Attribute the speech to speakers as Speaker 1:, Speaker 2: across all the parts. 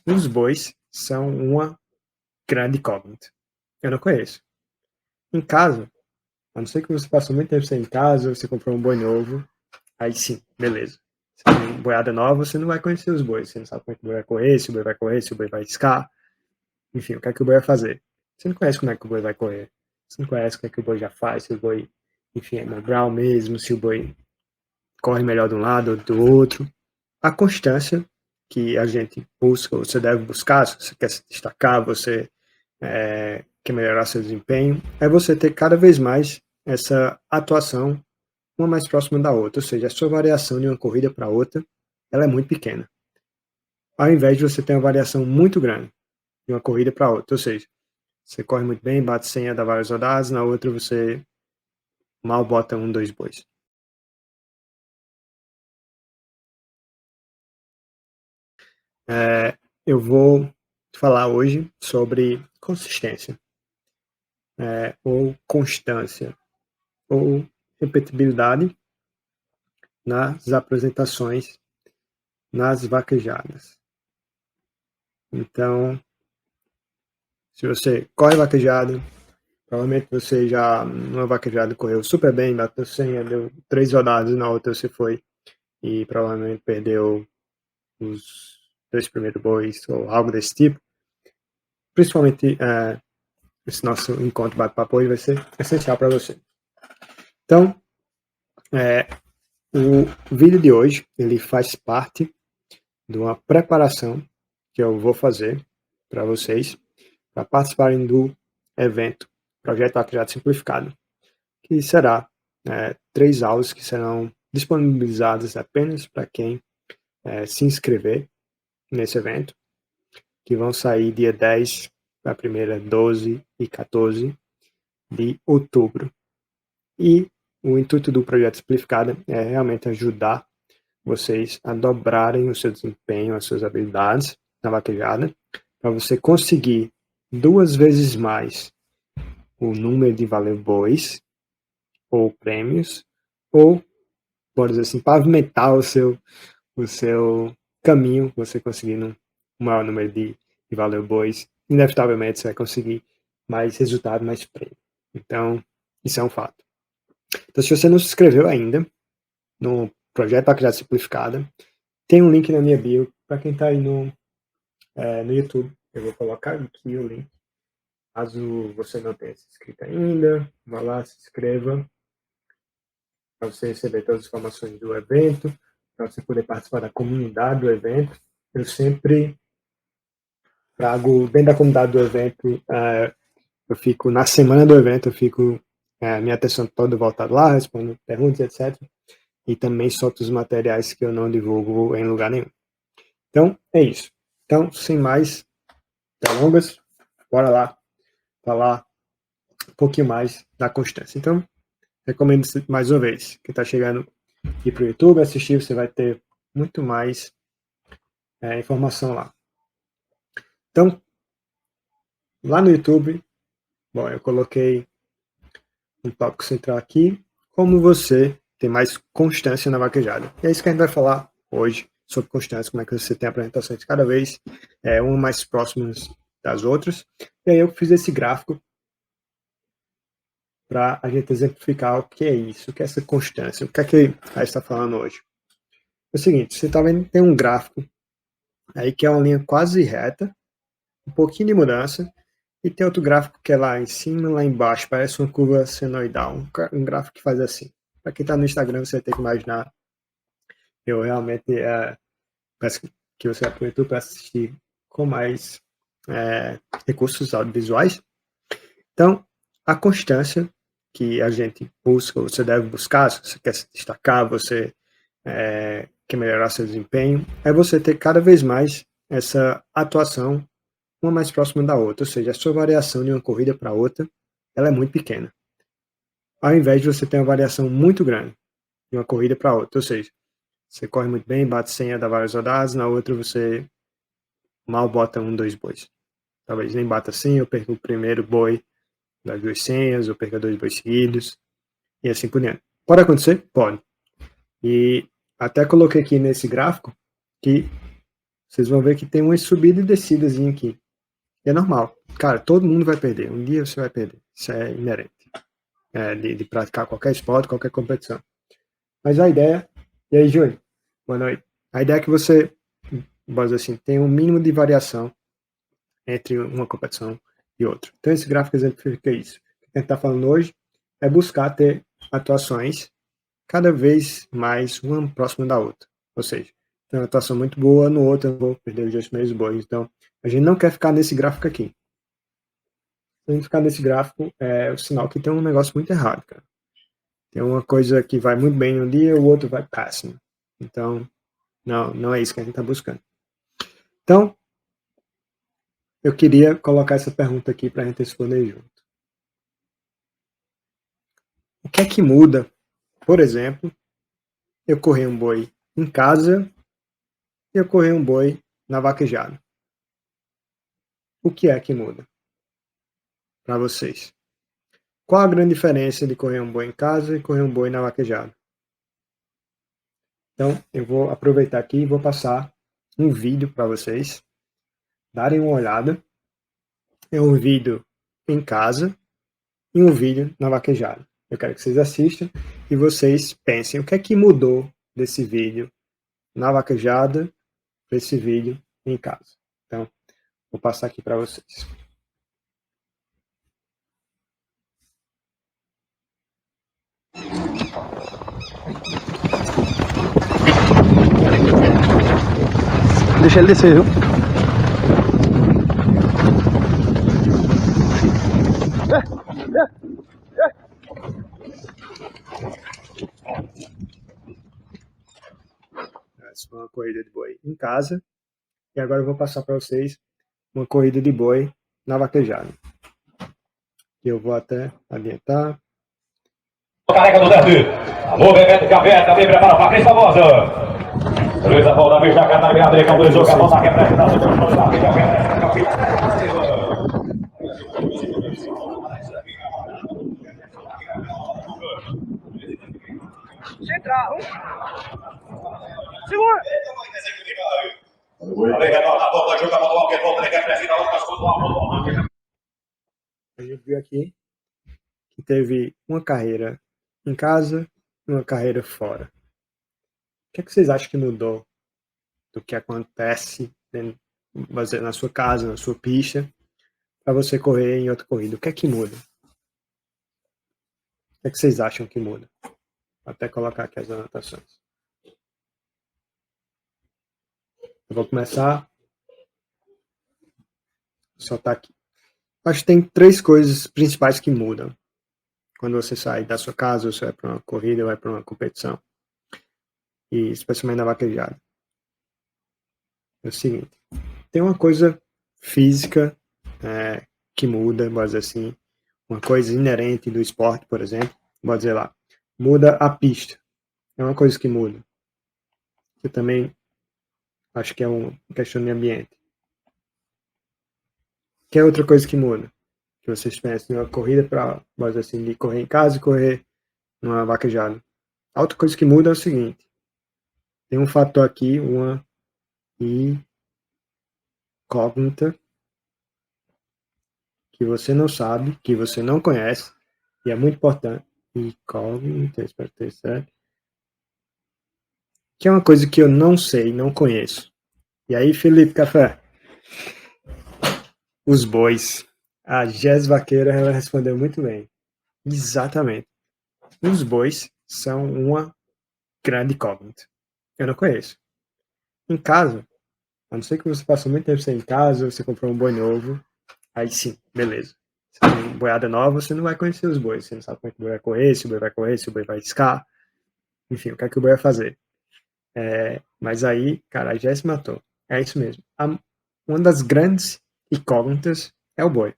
Speaker 1: Os bois são uma grande incógnita. Eu não conheço. Em casa, a não ser que você passou muito tempo sem em casa, você comprou um boi novo, aí sim, beleza. Você tem boiada nova, você não vai conhecer os bois. Você não sabe como é que o boi vai correr, se o boi vai correr, se o boi vai iscar. Enfim, o que é que o boi vai fazer. Você não conhece como é que o boi vai correr. Você não conhece o que é que o boi já faz, se o boi, enfim, é mobral mesmo, se o boi corre melhor de um lado ou do outro. A constância que a gente busca, você deve buscar, se você quer se destacar, você quer melhorar seu desempenho, é você ter cada vez mais essa atuação uma mais próxima da outra, ou seja, a sua variação de uma corrida para outra, ela é muito pequena. Ao invés de você ter uma variação muito grande de uma corrida para outra, ou seja, você corre muito bem, bate 100, dá várias rodadas, na outra você mal bota um, dois bois. Eu vou falar hoje sobre consistência, ou constância, ou repetibilidade nas apresentações, nas vaquejadas. Então, se você corre vaquejada, provavelmente você já, numa vaquejada, correu super bem, bateu 100, deu 3 rodadas, na outra você foi e provavelmente perdeu os 2 primeiros bois, ou algo desse tipo. Principalmente, esse nosso encontro bate-papo hoje vai ser essencial para você. Então, o vídeo de hoje, ele faz parte de uma preparação que eu vou fazer para vocês, para participarem do evento Projeto Vaquejada Simplificado, que será 3 aulas que serão disponibilizadas apenas para quem se inscrever nesse evento, que vão sair dia 10, a primeira 12 e 14 de outubro. E o intuito do Projeto Simplificado é realmente ajudar vocês a dobrarem o seu desempenho, as suas habilidades na vaquejada, para você conseguir 2 vezes mais o número de valer bois ou prêmios, ou, por dizer assim, pavimentar o seu caminho, você conseguindo um maior número de valer bois, inevitavelmente você vai conseguir mais resultado, mais prêmio. Então, isso é um fato. Então, se você não se inscreveu ainda no Projeto Vaquejada Simplificada, tem um link na minha bio para quem está aí no YouTube. Eu vou colocar aqui o link. Caso você não tenha se inscrito ainda, vá lá, se inscreva, para você receber todas as informações do evento, para você poder participar da comunidade do evento. Eu sempre trago dentro da comunidade do evento, eu fico, na semana do evento, eu fico, minha atenção toda voltada lá, respondo perguntas, etc. E também solto os materiais que eu não divulgo em lugar nenhum. Então, é isso. Então, sem mais delongas, bora lá falar um pouquinho mais da constância. Então, recomendo mais uma vez, quem está chegando aqui para o YouTube, assistir, você vai ter muito mais informação lá. Então, lá no YouTube, bom, eu coloquei um tópico central aqui, como você tem mais constância na vaquejada. E é isso que a gente vai falar hoje, sobre constância, como é que você tem apresentações cada vez uma mais próximas das outras. E aí eu fiz esse gráfico para a gente exemplificar o que é isso, o que é essa constância, o que é que a gente está falando hoje. É o seguinte, você está vendo que tem um gráfico aí que é uma linha quase reta, um pouquinho de mudança, e tem outro gráfico que é lá em cima, lá embaixo, parece uma curva senoidal, um gráfico que faz assim. Para quem está no Instagram, você tem que imaginar, eu realmente peço que você aproveitou para assistir com mais recursos audiovisuais. Então, a constância que a gente busca, você deve buscar, se você quer se destacar, você quer melhorar seu desempenho, é você ter cada vez mais essa atuação uma mais próxima da outra, ou seja, a sua variação de uma corrida para outra, ela é muito pequena. Ao invés de você ter uma variação muito grande de uma corrida para outra, ou seja, você corre muito bem, bate 100, dá várias rodadas, na outra você mal bota um, dois bois. Talvez nem bata 100, eu perco o primeiro boi das 2 senhas, ou perca 2 bois seguidos, e assim por diante. Pode acontecer? Pode. E até coloquei aqui nesse gráfico que vocês vão ver que tem uma subida e descidas aqui. É normal. Cara, todo mundo vai perder. Um dia você vai perder. Isso é inerente. De praticar qualquer esporte, qualquer competição. Mas a ideia... E aí, Júlio? Boa noite. A ideia é que você, vamos dizer assim, tem um mínimo de variação entre uma competição e outra. Então, esse gráfico exemplifica isso. O que a gente está falando hoje é buscar ter atuações cada vez mais uma próxima da outra. Ou seja, tem uma atuação muito boa, no outro eu vou perder os 2 primeiros bois. Então, a gente não quer ficar nesse gráfico aqui. Se a gente ficar nesse gráfico, é o sinal que tem um negócio muito errado, cara. Tem uma coisa que vai muito bem um dia, o outro vai péssimo. Então, não é isso que a gente está buscando. Então, eu queria colocar essa pergunta aqui para a gente responder junto. O que é que muda, por exemplo, eu correr um boi em casa e eu correr um boi na vaquejada? O que é que muda para vocês? Qual a grande diferença de correr um boi em casa e correr um boi na vaquejada? Então, eu vou aproveitar aqui e vou passar um vídeo para vocês darem uma olhada. É um vídeo em casa e um vídeo na vaquejada. Eu quero que vocês assistam e vocês pensem o que é que mudou desse vídeo na vaquejada para esse vídeo em casa. Então, vou passar aqui para vocês.
Speaker 2: Deixa ele descer, viu?
Speaker 1: Essa foi uma corrida de boi em casa. E agora eu vou passar para vocês uma corrida de boi na vaquejada. Eu vou até adiantar.
Speaker 3: Careca do Zé. Alô, Bebeto Café, também prepara para a Crista Famosa. Luiz Apolo da Vista, Catarina, Adriano, autorizou que a bola que apresenta
Speaker 2: Central. Segura!
Speaker 1: A gente viu aqui que teve uma carreira em casa e uma carreira fora. O que é que vocês acham que mudou do que acontece na sua casa, na sua pista, para você correr em outra corrida? O que é que muda? O que é que vocês acham que muda? Vou até colocar aqui as anotações. Eu vou começar. Só tá aqui. Acho que tem 3 coisas principais que mudam quando você sai da sua casa, ou você vai para uma corrida, ou vai para uma competição. E especialmente na vaquejada. É o seguinte, tem uma coisa física que muda, vamos dizer assim, uma coisa inerente do esporte, por exemplo, vou dizer lá, muda a pista. É uma coisa que muda. Eu também acho que é uma questão de ambiente. Que é outra coisa que muda? Que vocês pensam em uma corrida para, vamos dizer assim, de correr em casa e correr numa vaquejada. A outra coisa que muda é o seguinte, tem um fator aqui, uma incógnita, que você não sabe, que você não conhece, e é muito importante. Incógnita, espero ter certo. Que é uma coisa que eu não sei, não conheço. E aí, Felipe Café? Os bois. A Jess Vaqueira, ela respondeu muito bem. Exatamente. Os bois são uma grande incógnita. Eu não conheço. Em casa, a não ser que você passou muito tempo sem em casa, você comprou um boi novo, aí sim, beleza. Você tem boiada nova, você não vai conhecer os bois. Você não sabe como é que o boi vai correr, se o boi vai correr, se o boi vai escar. Enfim, o que é que o boi vai fazer. Mas aí, cara, a Jess matou. É isso mesmo. Uma das grandes incógnitas é o boi.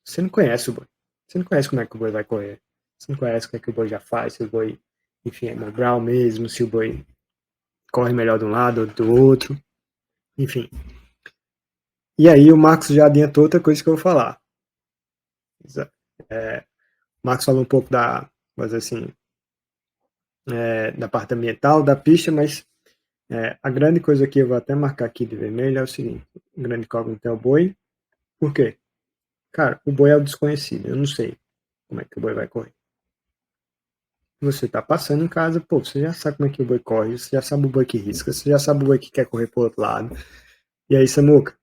Speaker 1: Você não conhece o boi. Você não conhece como é que o boi vai correr. Você não conhece o que é que o boi já faz, se o boi, enfim, é mobral mesmo, se o boi corre melhor de um lado ou do outro. Enfim. E aí o Marcos já adiantou outra coisa que eu vou falar. O Marcos falou um pouco da, vamos dizer assim, da parte ambiental da pista, mas A grande coisa aqui, eu vou até marcar aqui de vermelho, é o seguinte: o grande incógnito é o boi. Por quê? Cara, o boi é o desconhecido, eu não sei como é que o boi vai correr. Você tá passando em casa, pô, você já sabe como é que o boi corre, você já sabe o boi que risca, você já sabe o boi que quer correr pro outro lado. E aí, Samuca?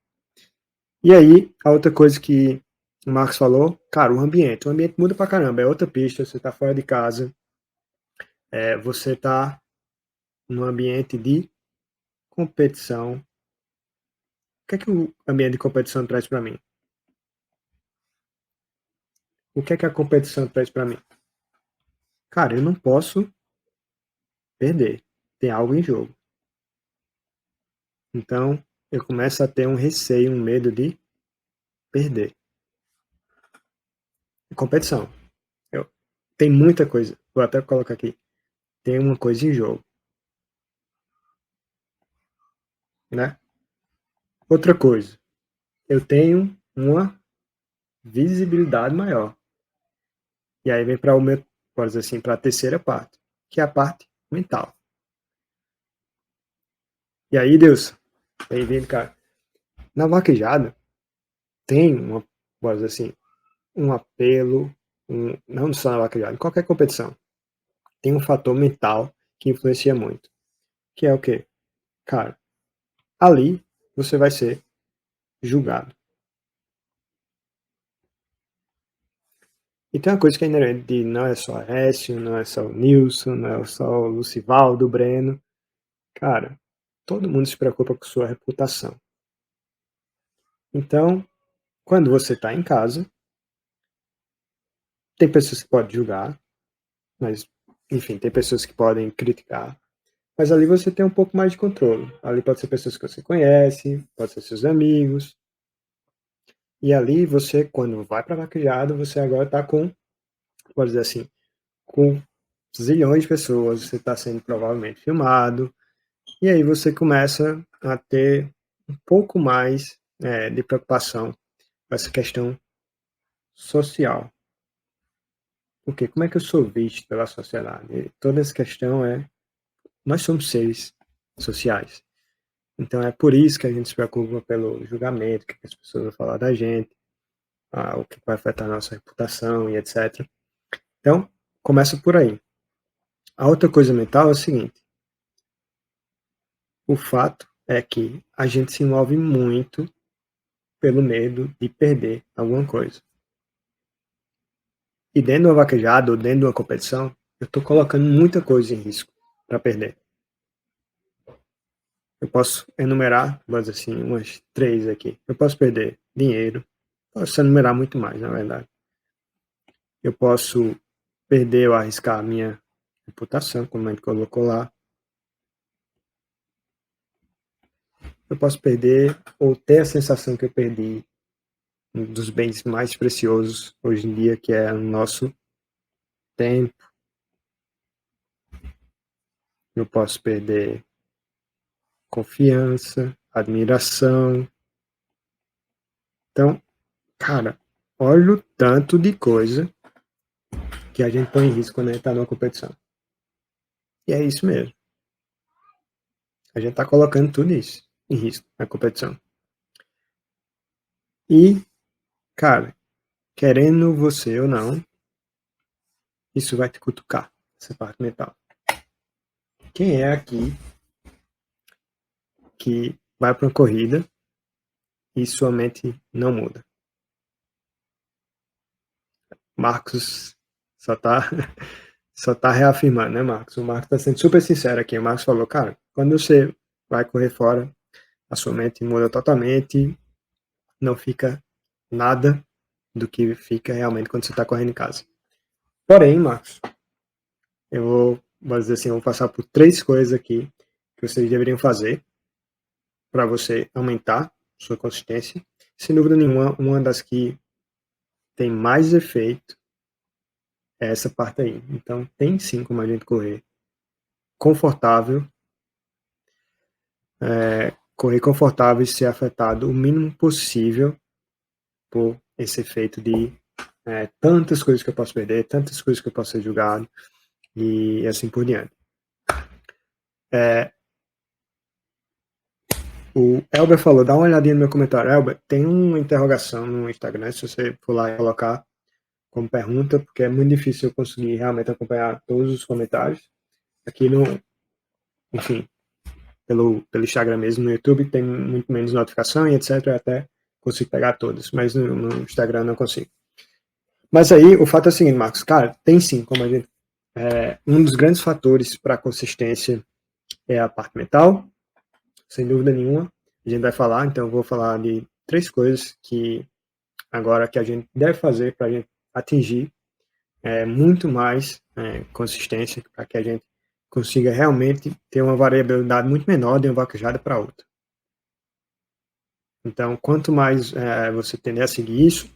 Speaker 1: E aí, a outra coisa que o Marcos falou, cara, o ambiente muda pra caramba, é outra pista, você tá fora de casa, você tá num ambiente de competição. O que é que o ambiente de competição traz para mim? O que é que a competição traz para mim? Cara, eu não posso perder. Tem algo em jogo. Então, eu começo a ter um receio, um medo de perder. Competição. Tem muita coisa. Vou até colocar aqui. Tem uma coisa em jogo. Né? Outra coisa. Eu tenho uma visibilidade maior. E aí vem para o meu, por dizer assim, para a terceira parte, que é a parte mental. E aí, Deus, bem-vindo, cara. Na vaquejada tem uma, por dizer assim, um apelo, não só na vaquejada, em qualquer competição, tem um fator mental que influencia muito, que é o quê? Cara, ali você vai ser julgado. E tem uma coisa que é inerente de não é só Écio, não é só o Nilson, não é só o Lucivaldo, o Breno. Cara, todo mundo se preocupa com sua reputação. Então, quando você está em casa, tem pessoas que podem julgar, mas, enfim, tem pessoas que podem criticar. Mas ali você tem um pouco mais de controle. Ali pode ser pessoas que você conhece, pode ser seus amigos. E ali você, quando vai para a vaquejada, você agora está com, pode dizer assim, com zilhões de pessoas, você está sendo provavelmente filmado. E aí você começa a ter um pouco mais de preocupação com essa questão social. Porque como é que eu sou visto pela sociedade? E toda essa questão nós somos seres sociais. Então é por isso que a gente se preocupa pelo julgamento, o que as pessoas vão falar da gente, o que vai afetar a nossa reputação e etc. Então, começa por aí. A outra coisa mental é o seguinte: o fato é que a gente se envolve muito pelo medo de perder alguma coisa. E dentro de uma vaquejada ou dentro de uma competição, eu estou colocando muita coisa em risco para perder. Eu posso enumerar, vamos dizer assim, umas 3 aqui. Eu posso perder dinheiro, posso enumerar muito mais, na verdade. Eu posso perder ou arriscar a minha reputação, como a gente colocou lá. Eu posso perder ou ter a sensação que eu perdi um dos bens mais preciosos hoje em dia, que é o nosso tempo. Eu posso perder confiança, admiração. Então, cara, olha o tanto de coisa que a gente põe em risco quando a gente está numa competição. E é isso mesmo. A gente está colocando tudo isso em risco na competição. E, cara, querendo você ou não, isso vai te cutucar, essa parte mental. Quem é aqui que vai para uma corrida e sua mente não muda? Marcos só tá, só tá reafirmando, né, Marcos? O Marcos tá sendo super sincero aqui. O Marcos falou, cara, quando você vai correr fora, a sua mente muda totalmente, não fica nada do que fica realmente quando você está correndo em casa. Porém, Marcos, vou dizer assim, eu vou passar por 3 coisas aqui que vocês deveriam fazer para você aumentar sua consistência. Sem dúvida nenhuma, uma das que tem mais efeito é essa parte aí. Então, tem sim como a gente correr confortável, e ser afetado o mínimo possível por esse efeito de tantas coisas que eu posso perder, tantas coisas que eu posso ser julgado e assim por diante. O Elber falou, dá uma olhadinha no meu comentário. Elber, tem uma interrogação no Instagram, se você for lá e colocar como pergunta, porque é muito difícil eu conseguir realmente acompanhar todos os comentários. Aqui no, enfim, pelo Instagram mesmo, no YouTube tem muito menos notificação e etc. Eu até consigo pegar todas, mas no Instagram não consigo. Mas aí, o fato é o seguinte, Marcos, cara, tem sim, como a gente... um dos grandes fatores para a consistência é a parte mental, sem dúvida nenhuma. A gente vai falar, então eu vou falar de 3 coisas que agora que a gente deve fazer para a gente atingir muito mais consistência, para que a gente consiga realmente ter uma variabilidade muito menor de uma vaquejada para outra. Então, quanto mais você tender a seguir isso,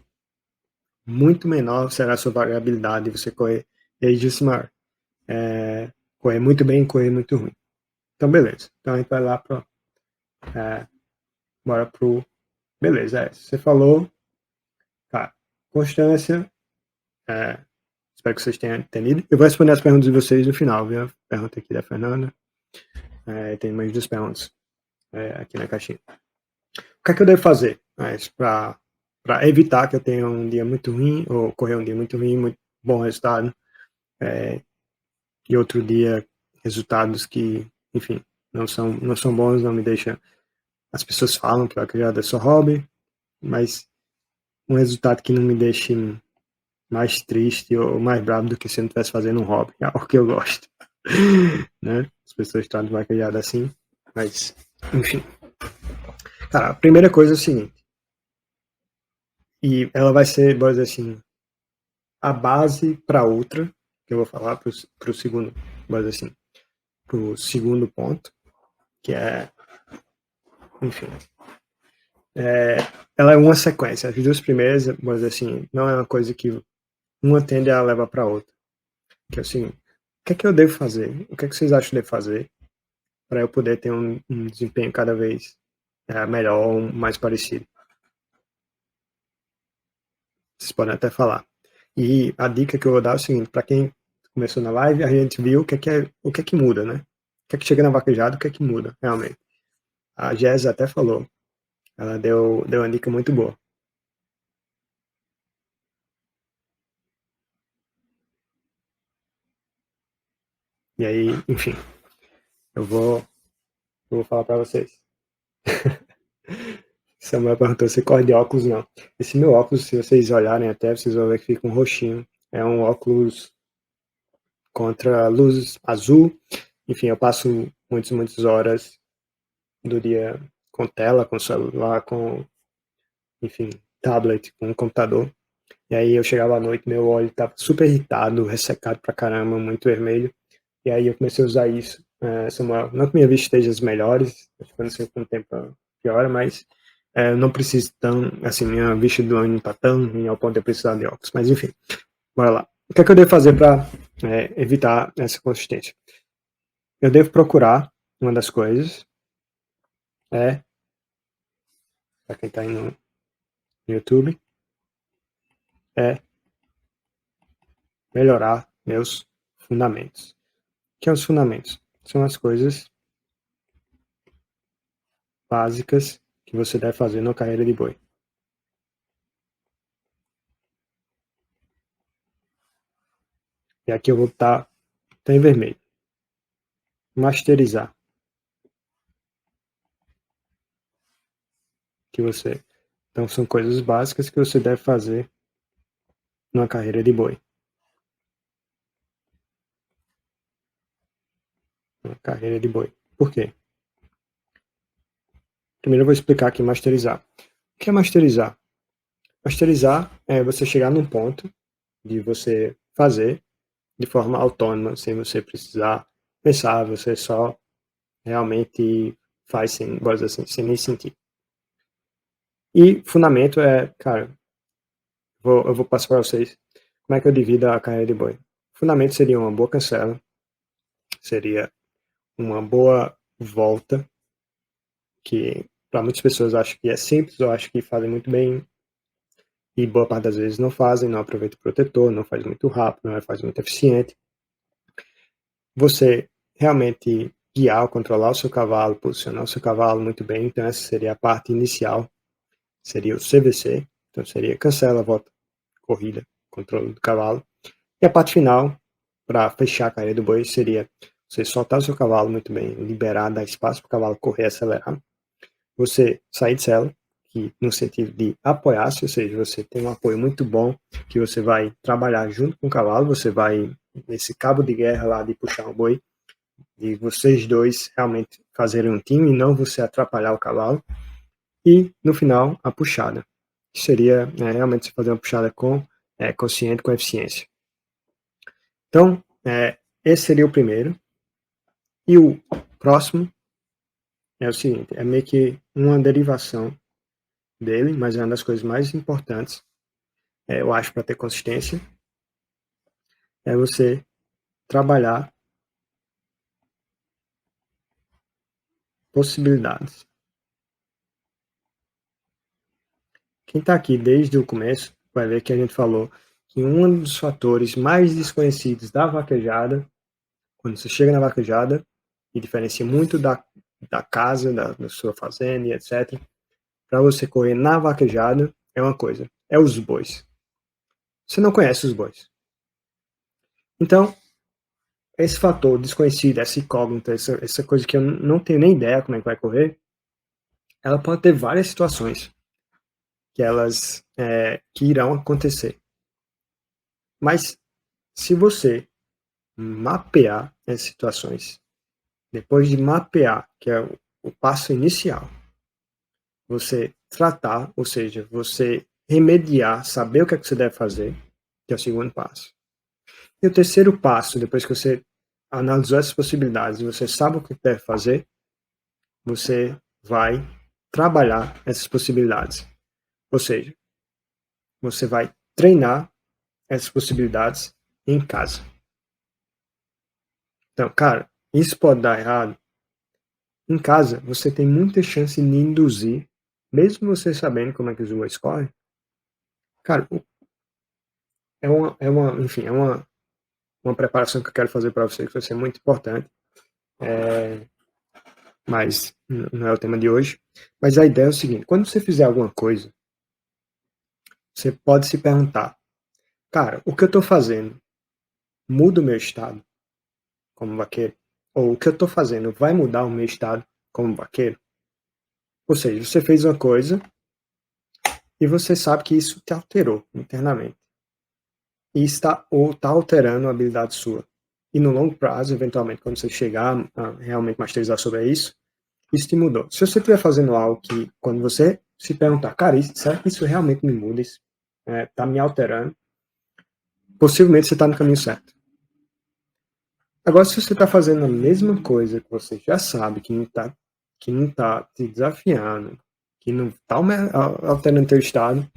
Speaker 1: muito menor será a sua variabilidade de você correr desde maior. Correr muito bem, correr muito ruim. Então, beleza. Então, a gente vai lá para... bora pro... Beleza, você falou... Tá, constância... espero que vocês tenham entendido. Eu vou responder as perguntas de vocês no final, viu? Pergunta aqui da Fernanda. Tem mais 2 perguntas aqui na caixinha. O que é que eu devo fazer para evitar que eu tenha um dia muito ruim, ou correr um dia muito ruim, muito bom resultado, e outro dia resultados que, enfim, não são bons, não me deixam... As pessoas falam que já é só hobby, mas um resultado que não me deixe mais triste ou mais bravo do que se eu não estivesse fazendo um hobby, é algo que eu gosto. Né? As pessoas estão vaquejadas assim, mas, enfim. Cara, a primeira coisa é o seguinte, e ela vai ser, vou dizer assim, a base para outra, que eu vou falar para o segundo, vou dizer assim, para o segundo ponto, que é, enfim, ela é uma sequência. As 2 primeiras, vou dizer assim, não é uma coisa que uma tende a levar para a outra. Que é assim, o que é que eu devo fazer? O que é que vocês acham que eu devo fazer para eu poder ter um desempenho cada vez melhor ou mais parecido? Vocês podem até falar. E a dica que eu vou dar é o seguinte, para quem começou na live, a gente viu o que é que muda, né? O que é que chega na vaquejada, o que é que muda, realmente. A Jéssica até falou, ela deu uma dica muito boa. E aí, enfim, eu vou falar para vocês. Samuel perguntou se corre de óculos, não. Esse meu óculos, se vocês olharem até, vocês vão ver que fica um roxinho. É um óculos contra luz azul. Enfim, eu passo muitas horas do dia com tela, com celular, com, enfim, tablet, com computador. E aí eu chegava à noite, meu olho estava super irritado, ressecado pra caramba, muito vermelho. E aí eu comecei a usar isso. Samuel, não que minha vista esteja as melhores, acho que eu não sei quanto tempo piora, mas eu não preciso tão, assim, minha vista do olho não tá tão ruim ao ponto de eu precisar de óculos. Mas enfim, bora lá. O que é que eu devo fazer para evitar essa consistência? Eu devo procurar, uma das coisas, para quem está aí no YouTube, melhorar meus fundamentos. O que são os fundamentos? São as coisas básicas que você deve fazer na carreira de boi. E aqui eu vou estar em vermelho. Masterizar. Então são coisas básicas que você deve fazer numa carreira de boi. Uma carreira de boi. Por quê? Primeiro eu vou explicar aqui masterizar. O que é masterizar? Masterizar é você chegar num ponto de você fazer de forma autônoma, sem você precisar pensar, você só realmente faz sem, assim, sem nem sentir. E fundamento cara, eu vou passar para vocês como é que eu divido a carreira de boi. Fundamento seria uma boa cancela, seria uma boa volta, que para muitas pessoas acho que é simples, eu acho que fazem muito bem, e boa parte das vezes não fazem, não aproveita o protetor, não faz muito rápido, não faz muito eficiente. Você realmente guiar, controlar o seu cavalo, posicionar o seu cavalo muito bem. Então essa seria a parte inicial, seria o CVC. Então seria cancela, volta, corrida, controle do cavalo. E a parte final, para fechar a carreira do boi, seria você soltar o seu cavalo muito bem, liberar, dar espaço para o cavalo correr, acelerar. Você sair de sela, que no sentido de apoiar-se, ou seja, você tem um apoio muito bom, que você vai trabalhar junto com o cavalo, você vai, nesse cabo de guerra lá de puxar o boi, de vocês dois realmente fazerem um time e não você atrapalhar o cavalo. E, no final, a puxada, que seria realmente você fazer uma puxada consciente, com eficiência. Então, esse seria o primeiro. E o próximo é o seguinte, é meio que uma derivação dele, mas é uma das coisas mais importantes, eu acho, para ter consistência, é você trabalhar possibilidades. Quem está aqui desde o começo vai ver que a gente falou que um dos fatores mais desconhecidos da vaquejada, quando você chega na vaquejada, e diferencia muito da casa, da sua fazenda e etc., para você correr na vaquejada, é uma coisa, é os bois. Você não conhece os bois. Então, esse fator desconhecido, essa incógnita, essa coisa que eu não tenho nem ideia como é que vai correr, ela pode ter várias situações que irão acontecer. Mas se você mapear as situações, depois de mapear, que é o passo inicial, você tratar, ou seja, você remediar, saber o que é que você deve fazer, que é o segundo passo. E o terceiro passo, depois que você analisou essas possibilidades e você sabe o que deve fazer, você vai trabalhar essas possibilidades. Ou seja, você vai treinar essas possibilidades em casa. Então, cara, isso pode dar errado. Em casa, você tem muita chance de induzir, mesmo você sabendo como é que os bois correm. Cara, enfim, é uma preparação que eu quero fazer para você, que vai ser muito importante. Mas não é o tema de hoje. Mas a ideia é o seguinte, quando você fizer alguma coisa, você pode se perguntar, cara, o que eu estou fazendo muda o meu estado como vaqueiro? Ou o que eu estou fazendo vai mudar o meu estado como vaqueiro? Ou seja, você fez uma coisa e você sabe que isso te alterou internamente. E está alterando a habilidade sua. E no longo prazo, eventualmente, quando você chegar a realmente masterizar sobre isso te mudou. Se você estiver fazendo algo que, quando você se perguntar, cara, será que isso realmente me muda? Isso está me alterando? Possivelmente você está no caminho certo. Agora, se você está fazendo a mesma coisa que você já sabe, que não tá te desafiando, que não está alterando teu estado,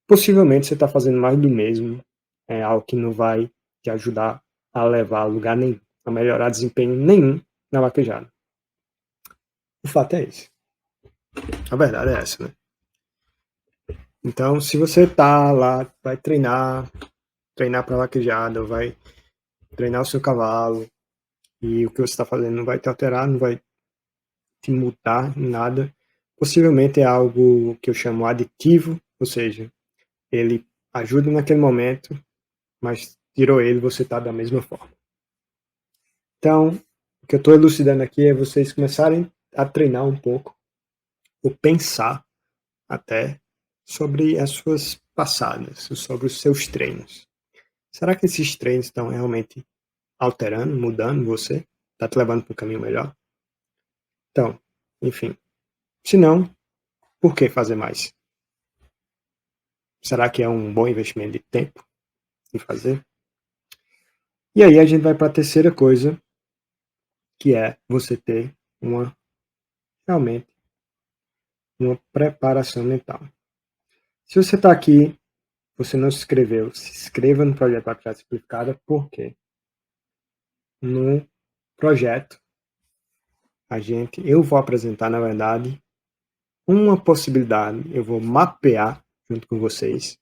Speaker 1: possivelmente você está fazendo mais do mesmo, algo que não vai te ajudar a levar a lugar nenhum, a melhorar desempenho nenhum na vaquejada. O fato é esse. A verdade é essa, né? Então, se você tá lá, vai treinar para vaquejada, vai treinar o seu cavalo, e o que você está fazendo não vai te alterar, não vai te mudar em nada, possivelmente é algo que eu chamo aditivo, ou seja, ele ajuda naquele momento, mas tirou ele, você está da mesma forma. Então, o que eu estou elucidando aqui é vocês começarem a treinar um pouco, ou pensar até sobre as suas passadas, sobre os seus treinos. Será que esses treinos estão realmente alterando, mudando você? Está te levando para um caminho melhor? Então, enfim. Se não, por que fazer mais? Será que é um bom investimento de tempo em fazer? E aí a gente vai para a terceira coisa, que é você ter realmente uma preparação mental. Se você está aqui, você não se inscreveu, se inscreva no Projeto Vaquejada Simplificada, porque no projeto eu vou apresentar, na verdade, uma possibilidade, eu vou mapear junto com vocês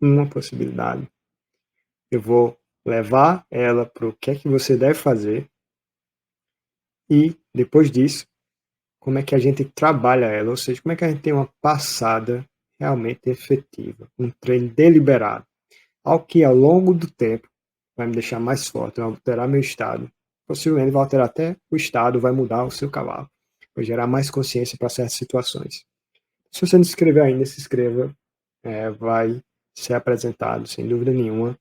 Speaker 1: uma possibilidade. Eu vou levar ela para o que é que você deve fazer E, depois disso, como é que a gente trabalha ela, ou seja, como é que a gente tem uma passada realmente efetiva, um treino deliberado, algo que ao longo do tempo vai me deixar mais forte, vai alterar meu estado, possivelmente vai alterar até o estado, vai mudar o seu cavalo, vai gerar mais consciência para certas situações. Se você não se inscreveu ainda, se inscreva, vai ser apresentado, sem dúvida nenhuma,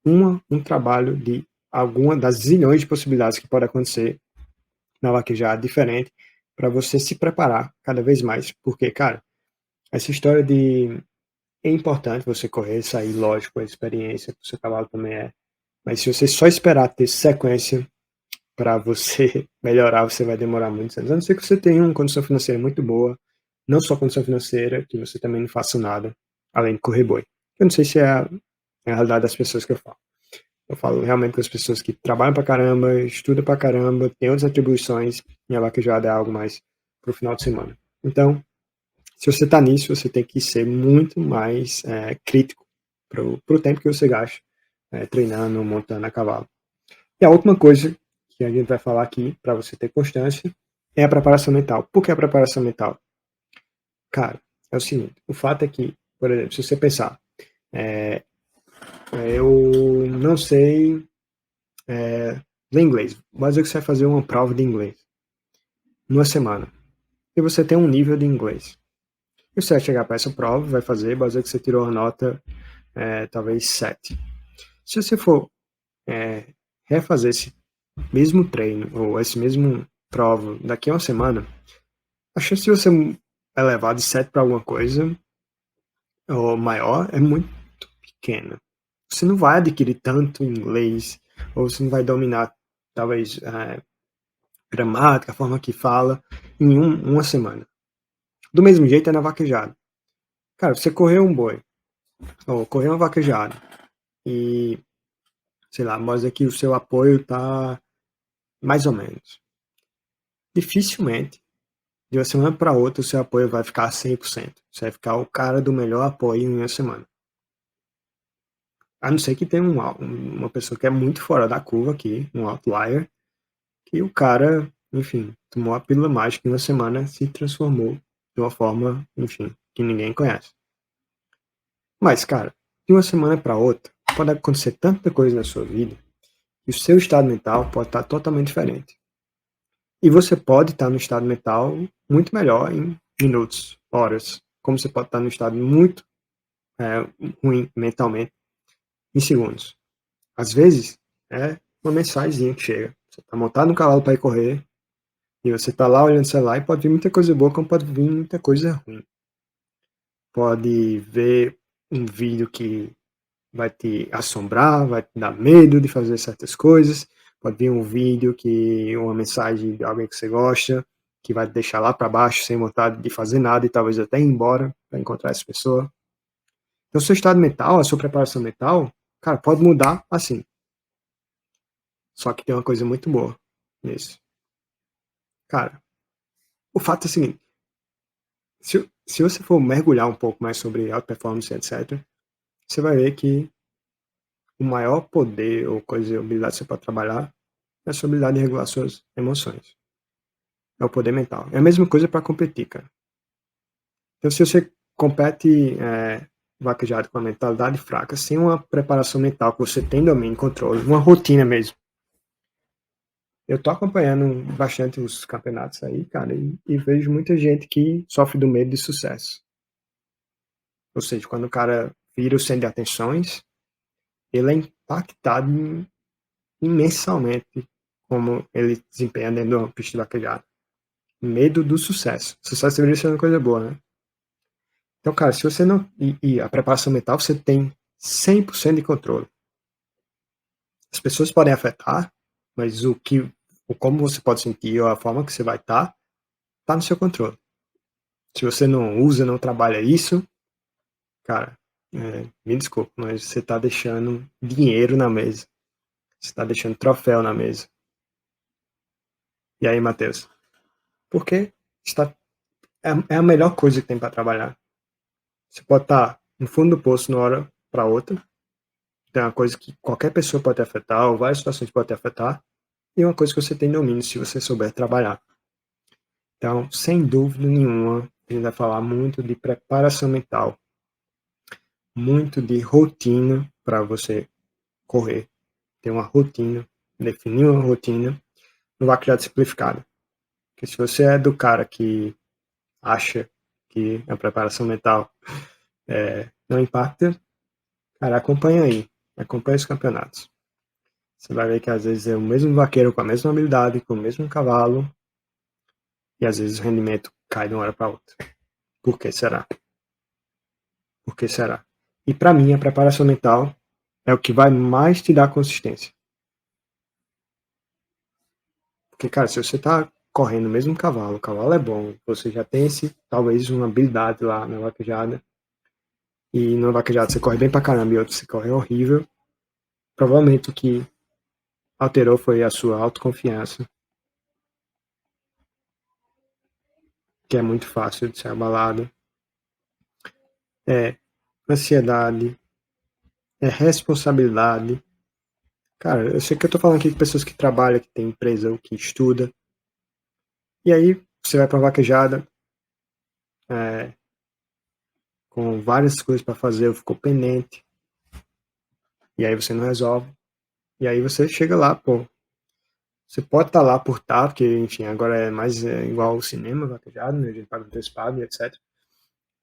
Speaker 1: um trabalho de alguma das zilhões de possibilidades que pode acontecer na vaquejada diferente, para você se preparar cada vez mais, porque, cara, essa história de é importante você correr, sair, lógico, a experiência que o seu cavalo também é, mas se você só esperar ter sequência para você melhorar, você vai demorar muitos anos, a não ser que você tenha uma condição financeira muito boa, não só condição financeira, que você também não faça nada, além de correr boi. Eu não sei se é a realidade das pessoas que eu falo. Eu falo realmente com as pessoas que trabalham pra caramba, estudam pra caramba, têm outras atribuições, e a vaquejada é algo mais pro final de semana. Então, se você tá nisso, você tem que ser muito mais crítico pro tempo que você gasta treinando, montando a cavalo. E a última coisa que a gente vai falar aqui, para você ter constância, é a preparação mental. Por que a preparação mental? Cara, é o seguinte, o fato é que, por exemplo, se você pensar, eu não sei ler inglês, mas você vai fazer uma prova de inglês numa semana, e você tem um nível de inglês. E você vai chegar para essa prova, vai fazer, baseado que você tirou uma nota, talvez 7. Se você for refazer esse mesmo treino, ou esse mesmo prova daqui a uma semana, a chance de você elevar de 7 para alguma coisa, ou maior, é muito pequena. Você não vai adquirir tanto inglês, ou você não vai dominar, talvez, gramática, a forma que fala, em uma semana. Do mesmo jeito é na vaquejada. Cara, você correu um boi, ou correu uma vaquejada, e, sei lá, mostra que o seu apoio tá mais ou menos. Dificilmente, de uma semana para outra, o seu apoio vai ficar 100%. Você vai ficar o cara do melhor apoio em uma semana. A não ser que tenha uma pessoa que é muito fora da curva aqui, um outlier, que o cara, enfim, tomou a pílula mágica em uma semana, se transformou de uma forma, enfim, que ninguém conhece. Mas, cara, de uma semana para outra, pode acontecer tanta coisa na sua vida que o seu estado mental pode estar totalmente diferente. E você pode estar no estado mental muito melhor em minutos, horas, como você pode estar no estado muito ruim mentalmente em segundos. Às vezes, é uma mensagenzinha que chega. Você está montado no cavalo para ir correr, e você está lá olhando o celular e pode vir muita coisa boa, como pode vir muita coisa ruim. Pode ver um vídeo que vai te assombrar, vai te dar medo de fazer certas coisas. Pode vir um vídeo uma mensagem de alguém que você gosta, que vai te deixar lá para baixo, sem vontade de fazer nada e talvez até ir embora para encontrar essa pessoa. Então, seu estado mental, a sua preparação mental, cara, pode mudar assim. Só que tem uma coisa muito boa nisso. Cara, o fato é o seguinte, se você for mergulhar um pouco mais sobre alta performance, etc., você vai ver que o maior poder ou coisa, habilidade que você pode trabalhar é a sua habilidade de regular suas emoções. É o poder mental. É a mesma coisa para competir, cara. Então, se você compete vaquejado com a mentalidade fraca, sem uma preparação mental que você tem domínio, controle, uma rotina mesmo. Eu tô acompanhando bastante os campeonatos aí, cara, e vejo muita gente que sofre do medo de sucesso. Ou seja, quando o cara vira o centro de atenções, ele é impactado imensamente como ele desempenha dentro de uma pista de vaquejada. Medo do sucesso. Sucesso deveria ser uma coisa boa, né? Então, cara, se você não... E a preparação mental, você tem 100% de controle. As pessoas podem afetar, mas o como você pode sentir, ou a forma que você vai estar, tá no seu controle. Se você não usa, não trabalha isso, cara, me desculpa, mas você tá deixando dinheiro na mesa. Você tá deixando troféu na mesa. E aí, Matheus? Porque é a melhor coisa que tem para trabalhar. Você pode estar no fundo do poço de uma hora para outra. Tem uma coisa que qualquer pessoa pode te afetar, ou várias situações podem te afetar. e uma coisa que você tem domínio se você souber trabalhar. Então, sem dúvida nenhuma, a gente vai falar muito de preparação mental, muito de rotina para você correr. Ter uma rotina, definir uma rotina no vaquejado simplificado. Porque se você é do cara que acha que a preparação mental não impacta, cara, acompanha aí. Acompanha os campeonatos. Você vai ver que às vezes é o mesmo vaqueiro com a mesma habilidade, com o mesmo cavalo, e às vezes o rendimento cai de uma hora para outra. Por que será? Por que será? E para mim, a preparação mental é o que vai mais te dar consistência. Porque, cara, se você tá correndo o mesmo cavalo, o cavalo é bom, você já tem talvez uma habilidade lá na vaquejada, e na vaquejada você corre bem pra caramba e outro você corre horrível, provavelmente o que alterou foi a sua autoconfiança, que é muito fácil de ser abalada, é ansiedade, é responsabilidade. Cara, eu sei que eu tô falando aqui de pessoas que trabalham, que tem empresa ou que estuda, e aí você vai pra vaquejada, com várias coisas para fazer, ficou pendente, e aí você não resolve, e aí você chega lá, pô, você pode estar lá por estar, porque, enfim, agora é mais igual ao cinema, vaquejado, né, a gente paga antecipado e etc.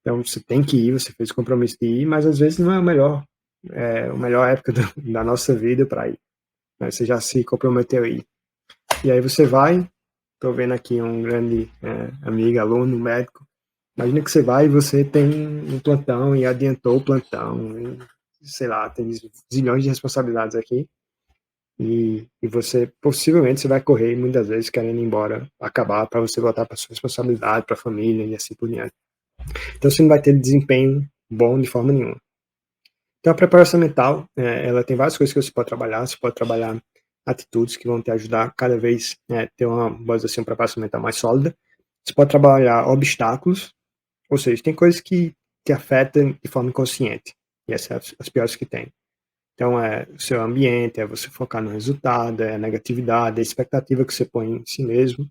Speaker 1: Então você tem que ir, você fez o compromisso de ir, mas às vezes não é a melhor época da nossa vida para ir, né, você já se comprometeu a ir. E aí você vai, tô vendo aqui um grande amigo, aluno, médico, imagina que você vai e você tem um plantão e adiantou o plantão, e, sei lá, tem zilhões de responsabilidades aqui, e você possivelmente você vai correr muitas vezes querendo ir embora, acabar para você voltar para sua responsabilidade, para a família e assim por diante. Então você não vai ter desempenho bom de forma nenhuma. Então a preparação mental, ela tem várias coisas que você pode trabalhar atitudes que vão te ajudar cada vez ter vamos dizer assim, uma preparação mental mais sólida. Você pode trabalhar obstáculos, ou seja, tem coisas que te afetam de forma inconsciente, e essas são as piores que tem. Então, é o seu ambiente, é você focar no resultado, é a negatividade, a expectativa que você põe em si mesmo.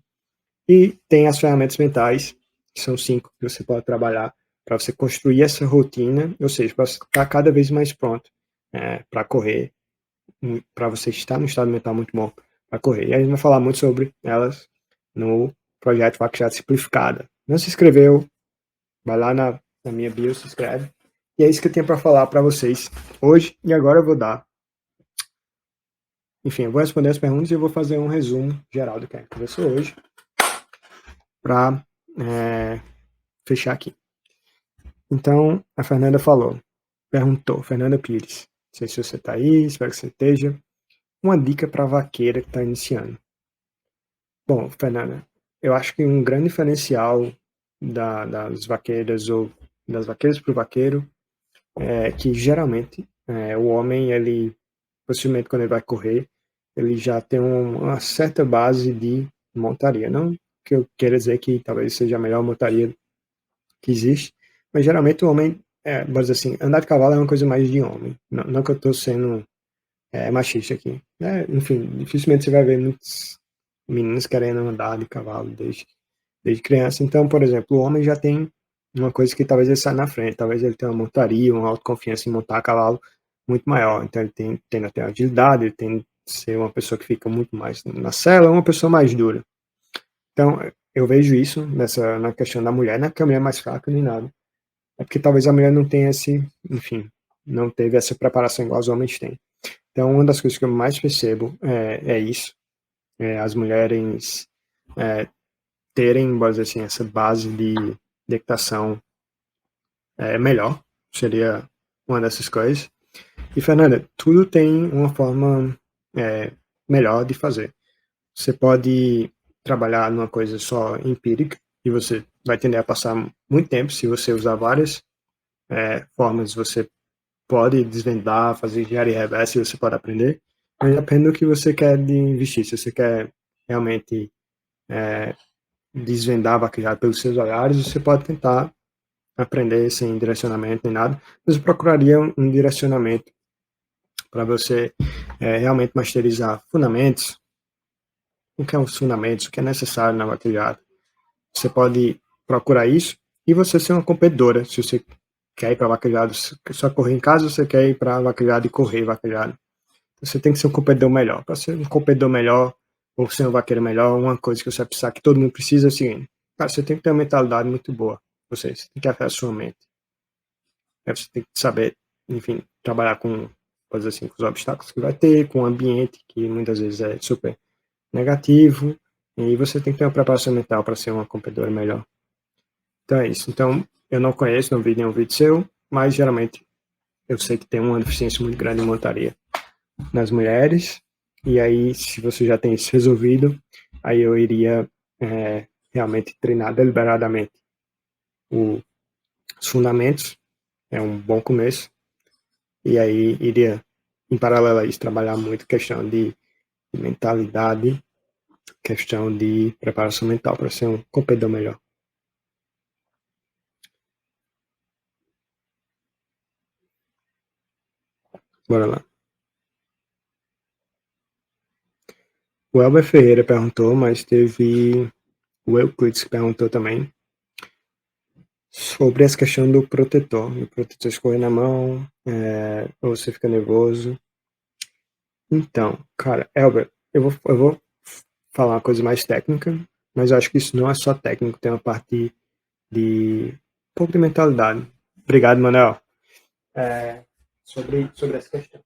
Speaker 1: E tem as ferramentas mentais, que são 5 que você pode trabalhar para você construir essa rotina, ou seja, para você estar cada vez mais pronto para correr, para você estar no estado mental muito bom para correr. E a gente vai falar muito sobre elas no projeto Vaquejada Simplificada. Não se inscreveu? Vai lá na minha bio, se inscreve. E é isso que eu tenho para falar para vocês hoje. E agora eu vou dar. Enfim, eu vou responder as perguntas e eu vou fazer um resumo geral do que a gente conversou hoje. Para fechar aqui. Então, a Fernanda perguntou, Fernanda Pires. Não sei se você está aí, espero que você esteja. Uma dica para vaqueira que está iniciando. Bom, Fernanda, eu acho que um grande diferencial das vaqueiras ou das vaqueiras para o vaqueiro é que geralmente o homem, ele possivelmente quando ele vai correr, ele já tem uma certa base de montaria. Não que eu queira dizer que talvez seja a melhor montaria que existe, mas geralmente o homem, mas assim, andar de cavalo é uma coisa mais de homem. Não que eu estou sendo machista aqui. Enfim, dificilmente você vai ver muitos meninos querendo andar de cavalo desde criança. Então, por exemplo, o homem já tem uma coisa que talvez ele saia na frente, talvez ele tenha uma montaria, uma autoconfiança em montar a cavalo muito maior. Então ele tende a ter agilidade, ele tende a ser uma pessoa que fica muito mais na sela, uma pessoa mais dura. Então eu vejo isso na questão da mulher, não é porque a mulher é mais fraca nem nada, é porque talvez a mulher não tenha não teve essa preparação igual os homens têm. Então uma das coisas que eu mais percebo é isso, as mulheres terem, vamos dizer assim, essa base de equitação melhor, seria uma dessas coisas. E, Fernanda, tudo tem uma forma melhor de fazer. Você pode trabalhar numa coisa só empírica, e você vai tender a passar muito tempo. Se você usar várias formas, você pode desvendar, fazer engenharia reversa, e você pode aprender. Mas depende do que você quer investir. Se você quer realmente desvendar a vaquejada pelos seus olhares, você pode tentar aprender sem direcionamento nem nada, mas eu procuraria um direcionamento para você realmente masterizar fundamentos, o que é os fundamentos, o que é necessário na vaquejada. Você pode procurar isso e você ser uma competidora, se você quer ir para vaquejada, só correr em casa, você quer ir para vaquejada e correr vaquejada. Você tem que ser um competidor melhor. Para ser um competidor melhor, ou ser um vaqueiro melhor, uma coisa que você vai precisar, que todo mundo precisa, é o seguinte: cara, você tem que ter uma mentalidade muito boa. Você tem que afetar a sua mente. Você tem que saber, enfim, trabalhar com, pode dizer assim, com os obstáculos que vai ter, com o ambiente, que muitas vezes é super negativo, e você tem que ter uma preparação mental para ser uma competidora melhor. Então é isso. Então, eu não conheço, não vi nenhum vídeo seu, mas geralmente eu sei que tem uma deficiência muito grande em montaria nas mulheres, e aí, se você já tem isso resolvido, aí eu iria realmente treinar deliberadamente os fundamentos, é um bom começo, e aí iria, em paralelo a isso, trabalhar muito questão de mentalidade, questão de preparação mental para ser um competidor melhor. Bora lá. O Elber Ferreira perguntou, mas teve o Euclides que perguntou também sobre essa questão do protetor. O protetor escorrer na mão, ou você fica nervoso. Então, cara, Elber, eu vou falar uma coisa mais técnica, mas eu acho que isso não é só técnico, tem uma parte de um pouco de mentalidade. Obrigado, Manuel. Sobre essa questão.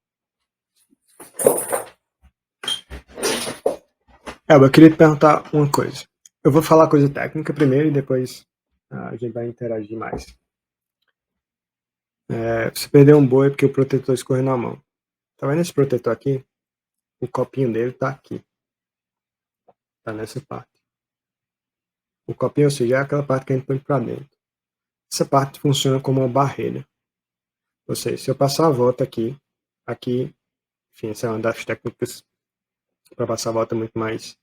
Speaker 1: Elber, eu queria te perguntar uma coisa. Eu vou falar coisa técnica primeiro e depois a gente vai interagir mais. Você perdeu um boi porque o protetor escorreu na mão. Tá vendo esse protetor aqui? O copinho dele tá aqui. Tá nessa parte. O copinho, ou seja, é aquela parte que a gente põe pra dentro. Essa parte funciona como uma barreira. Ou seja, se eu passar a volta aqui, enfim, essa é uma das técnicas para passar a volta muito mais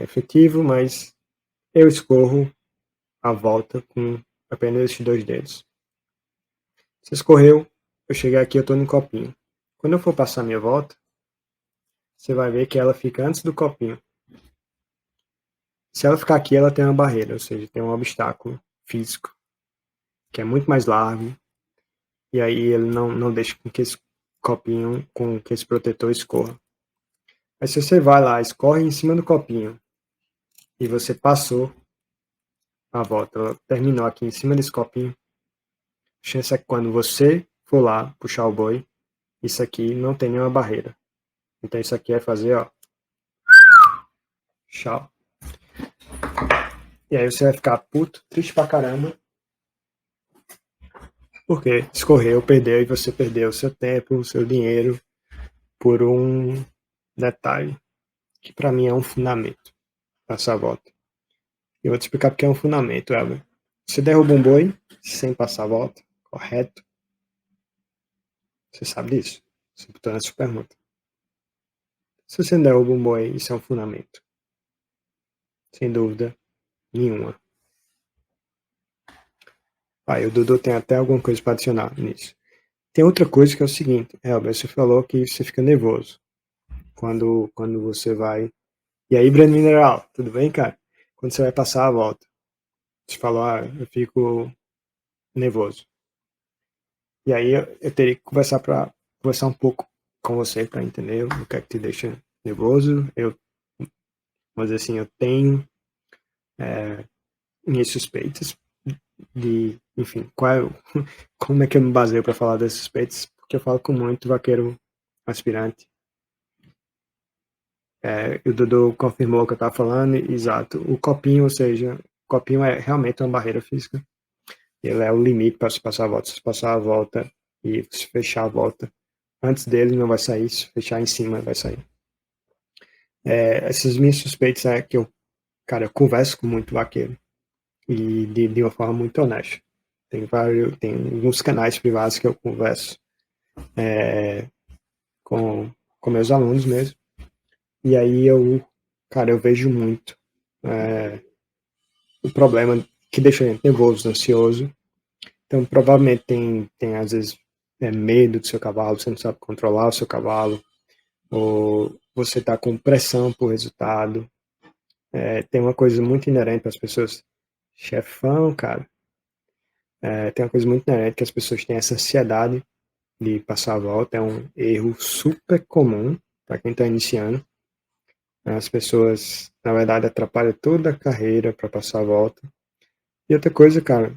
Speaker 1: efetivo, mas eu escorro a volta com apenas esses 2 dedos. Se escorreu, eu cheguei aqui, eu tô no copinho. Quando eu for passar minha volta, você vai ver que ela fica antes do copinho. Se ela ficar aqui, ela tem uma barreira, ou seja, tem um obstáculo físico, que é muito mais largo, e aí ele não deixa com que esse copinho, com que esse protetor escorra. Mas se você vai lá, escorre em cima do copinho, e você passou a volta, ela terminou aqui em cima desse copinho, a chance é que quando você for lá puxar o boi, isso aqui não tem nenhuma barreira. Então isso aqui é fazer, ó, tchau. E aí você vai ficar puto, triste pra caramba, porque escorreu, perdeu, e você perdeu o seu tempo, o seu dinheiro, por um detalhe, que pra mim é um fundamento, essa volta. Eu vou te explicar porque é um fundamento, Elber. Você derruba um boi sem passar a volta, correto? Você sabe disso? Você botou nessa pergunta. Se você derruba um boi, isso é um fundamento. Sem dúvida nenhuma. Aí o Dudu tem até alguma coisa para adicionar nisso. Tem outra coisa que é o seguinte, Elber, você falou que você fica nervoso quando você vai... E aí, Breno Mineral, tudo bem, cara? Quando você vai passar a volta, você falou, eu fico nervoso. E aí eu teria que conversar um pouco com você para entender o que é que te deixa nervoso. Vamos dizer assim, eu tenho minhas suspeitas de, enfim, como é que eu me baseio para falar das suspeitas? Porque eu falo com muito vaqueiro aspirante. O Dudu confirmou o que eu estava falando, exato. O copinho, ou seja, o copinho é realmente uma barreira física. Ele é o limite para se passar a volta. Se passar a volta e se fechar a volta, antes dele não vai sair, se fechar em cima vai sair. Essas minhas suspeitas é que eu converso com muito vaqueiro e de uma forma muito honesta. Tem alguns canais privados que eu converso com meus alunos mesmo. E aí eu vejo muito o problema que deixa a gente nervoso, ansioso. Então, provavelmente tem às vezes medo do seu cavalo, você não sabe controlar o seu cavalo, ou você está com pressão por resultado. Tem uma coisa muito inerente para as pessoas. Chefão, cara. Tem uma coisa muito inerente que as pessoas têm essa ansiedade de passar a volta. É um erro super comum para quem está iniciando. As pessoas, na verdade, atrapalham toda a carreira para passar a volta. E outra coisa, cara,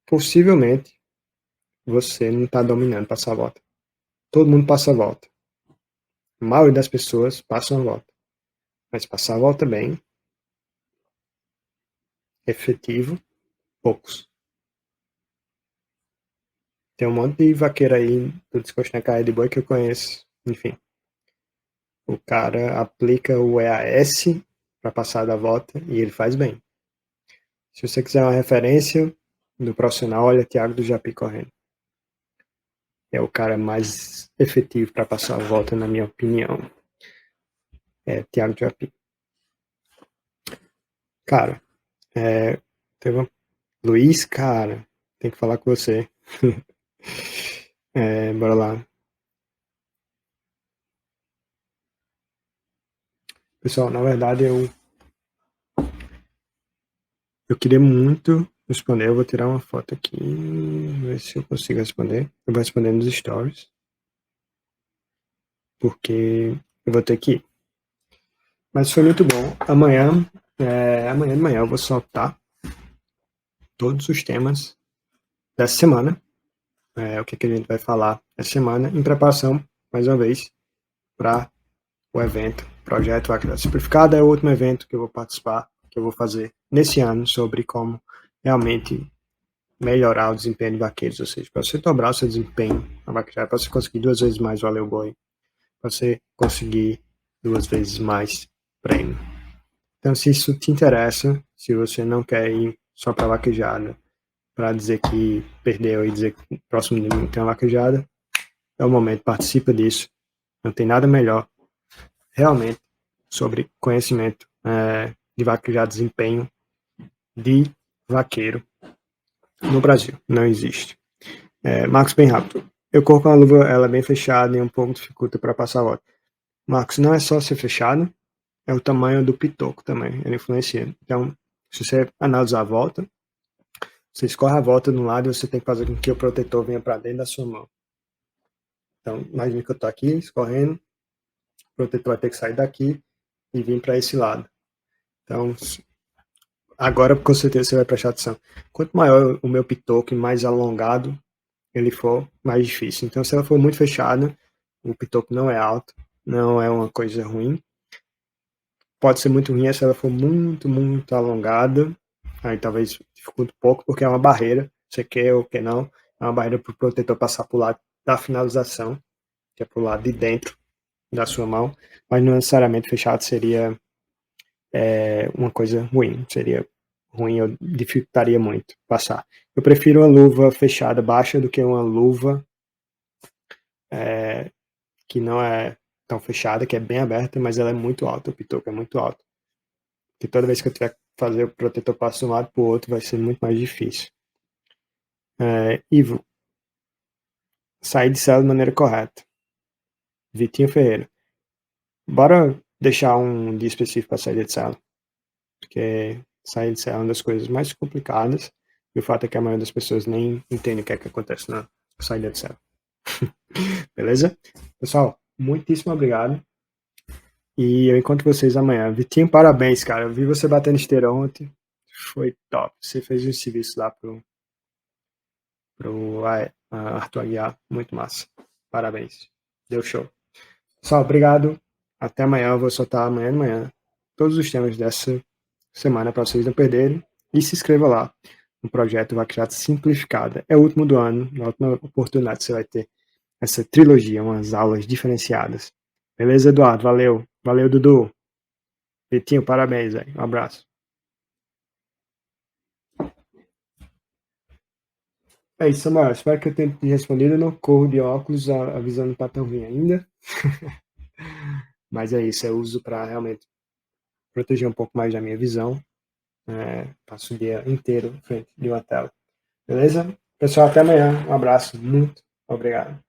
Speaker 1: possivelmente você não está dominando passar a volta. Todo mundo passa a volta. A maioria das pessoas passam a volta. Mas passar a volta bem, efetivo, poucos. Tem um monte de vaqueiro aí do Descosto na Carreira de Boi que eu conheço. Enfim. O cara aplica o EAS para passar da volta e ele faz bem. Se você quiser uma referência do profissional, olha Thiago do Japi correndo. É o cara mais efetivo para passar a volta, na minha opinião. Thiago do Japi. Cara, teve um... Luiz, cara, tem que falar com você. Bora lá. Pessoal, na verdade eu queria muito responder. Eu vou tirar uma foto aqui, ver se eu consigo responder. Eu vou responder nos stories, porque eu vou ter que ir. Mas foi muito bom. Amanhã de manhã eu vou soltar todos os temas dessa semana. O que a gente vai falar essa semana, em preparação, mais uma vez, para o evento Projeto Vaquejada Simplificada. É o último evento que eu vou participar, que eu vou fazer nesse ano, sobre como realmente melhorar o desempenho de vaqueiros, ou seja, para você dobrar o seu desempenho na vaquejada, para você conseguir 2 vezes mais valeu boi, para você conseguir 2 vezes mais prêmio. Então, se isso te interessa, se você não quer ir só para vaquejada, para dizer que perdeu e dizer que no próximo domingo tem uma vaquejada, é o momento, participa disso. Não tem nada melhor, realmente, sobre conhecimento de vaquejada, desempenho de vaqueiro no Brasil. Não existe. Marcos, bem rápido. Eu coloco a luva, ela é bem fechada e um pouco dificulta para passar a volta. Marcos, não é só ser fechado, é o tamanho do pitoco também, ele influencia. Então, se você analisar a volta, você escorre a volta de um lado e você tem que fazer com que o protetor venha para dentro da sua mão. Então, imagine que eu estou aqui, escorrendo, o protetor vai ter que sair daqui e vir para esse lado. Então, agora com certeza você vai prestar atenção. Quanto maior o meu pitoco e mais alongado ele for, mais difícil. Então, se ela for muito fechada, o pitoco não é alto, não é uma coisa ruim. Pode ser muito ruim se ela for muito, muito alongada, aí talvez dificulte um pouco, porque é uma barreira, você quer ou quer não, é uma barreira para o protetor passar por lado da finalização, que é por lado de dentro da sua mão, mas não necessariamente fechado seria uma coisa ruim, seria ruim, eu dificultaria muito passar. Eu prefiro uma luva fechada baixa do que uma luva que não é tão fechada, que é bem aberta, mas ela é muito alta, o pitoco é muito alto. Que toda vez que eu tiver que fazer o protetor passo de um lado para o outro, vai ser muito mais difícil. Ivo, sair de cela de maneira correta. Vitinho Ferreira. Bora deixar um dia específico para sair de cela. Porque sair de cela é uma das coisas mais complicadas. E o fato é que a maioria das pessoas nem entende o que é que acontece na saída de cela. Beleza? Pessoal, muitíssimo obrigado. E eu encontro vocês amanhã. Vitinho, parabéns, cara. Eu vi você batendo esteira ontem. Foi top. Você fez um serviço lá pro Arthur Aguiar. Muito massa. Parabéns. Deu show. Pessoal, obrigado. Até amanhã. Eu vou soltar amanhã de manhã todos os temas dessa semana para vocês não perderem. E se inscreva lá no projeto Vaquejada Simplificada. É o último do ano. Na última oportunidade você vai ter essa trilogia, umas aulas diferenciadas. Beleza, Eduardo? Valeu. Valeu, Dudu. Vitinho, parabéns, velho. Um abraço. É isso, Samuel. Espero que eu tenha te respondido. Eu não corro de óculos, a visão não está tão ruim ainda. Mas é isso, eu uso para realmente proteger um pouco mais da minha visão. Passo o dia inteiro em frente de uma tela. Beleza? Pessoal, até amanhã. Um abraço. Muito obrigado.